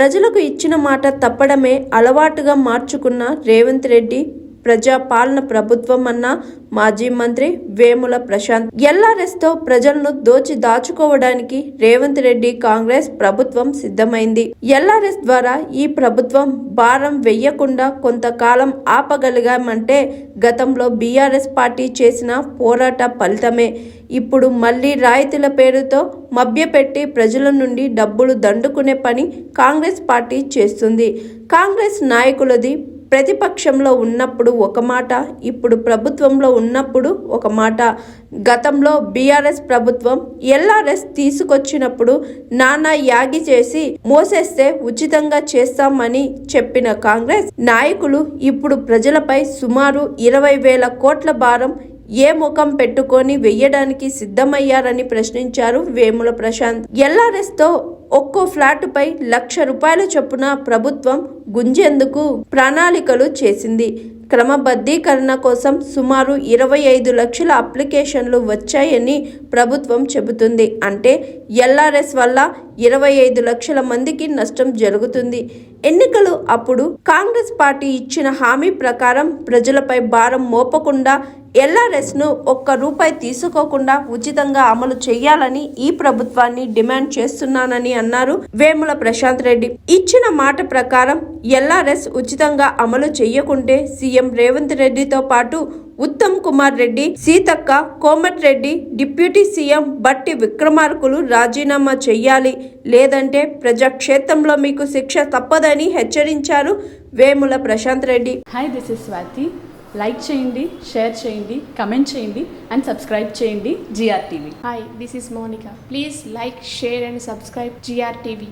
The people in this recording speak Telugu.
ప్రజలకు ఇచ్చిన మాట తప్పడమే అలవాటుగా మార్చుకున్న రేవంత్ రెడ్డి ప్రజాపాలన ప్రభుత్వం అన్న మాజీ మంత్రి వేముల ప్రశాంత్. ఎల్ఆర్ఎస్తో ప్రజలను దాచుకోవడానికి రేవంత్ రెడ్డి కాంగ్రెస్ ప్రభుత్వం సిద్ధమైంది. ఎల్ఆర్ఎస్ ద్వారా ఈ ప్రభుత్వం భారం వెయ్యకుండా కొంతకాలం ఆపగలిగామంటే గతంలో బీఆర్ఎస్ పార్టీ చేసిన పోరాట ఫలితమే. ఇప్పుడు మళ్లీ రాయితీల పేరుతో మభ్యపెట్టి ప్రజల నుండి డబ్బులు దండుకునే పని కాంగ్రెస్ పార్టీ చేస్తుంది. కాంగ్రెస్ నాయకులది ప్రతిపక్షంలో ఉన్నప్పుడు ఒక మాట, ఇప్పుడు ప్రభుత్వంలో ఉన్నప్పుడు ఒక మాట. గతంలో బీఆర్ఎస్ ప్రభుత్వం ఎల్ఆర్ఎస్ తీసుకొచ్చినప్పుడు నానా యాగి చేసి మోసేస్తే ఉచితంగా చేస్తామని చెప్పిన కాంగ్రెస్ నాయకులు ఇప్పుడు ప్రజలపై సుమారు 20,000 కోట్ల భారం ఏ ముఖం పెట్టుకొని వెయ్యడానికి సిద్ధమయ్యారని ప్రశ్నించారు వేముల ప్రశాంత్. ఎల్ఆర్ఎస్ తో ఒక్కో ఫ్లాటుపై ₹1,00,000 చొప్పున ప్రభుత్వం గుంజేందుకు ప్రణాళికలు చేసింది. క్రమబద్ధీకరణ కోసం సుమారు 25 లక్షల అప్లికేషన్లు వచ్చాయని ప్రభుత్వం చెబుతుంది. అంటే ఎల్ఆర్ఎస్ వల్ల 25 లక్షల మందికి నష్టం జరుగుతుంది. ఎన్నికలు అప్పుడు కాంగ్రెస్ పార్టీ ఇచ్చిన హామీ ప్రకారం ప్రజలపై భారం మోపకుండా ఎల్ఆర్ఎస్ను ₹1 తీసుకోకుండా ఉచితంగా అమలు చేయాలని ఈ ప్రభుత్వాన్ని డిమాండ్ చేస్తున్నానని అన్నారు వేముల ప్రశాంత్ రెడ్డి. ఇచ్చిన మాట ప్రకారం ఎల్ఆర్ఎస్ ఉచితంగా అమలు చేయకుంటే సీఎం రేవంత్ రెడ్డితో పాటు ఉత్తమ్ కుమార్ రెడ్డి, సీతక్క, కోమటిరెడ్డి, డిప్యూటీ సీఎం బట్టి విక్రమార్కులు రాజీనామా చేయాలి, లేదంటే ప్రజాక్షేత్రంలో మీకు శిక్ష తప్పదని హెచ్చరించారు Vemula Prashanth Reddy. Hi, this is Swathi. Like చేయండి, షేర్ చేయండి, కమెంట్ చేయండి అండ్ సబ్స్క్రైబ్ చేయండి GR TV. Hi, this is Monica. Please like, share and subscribe GR TV.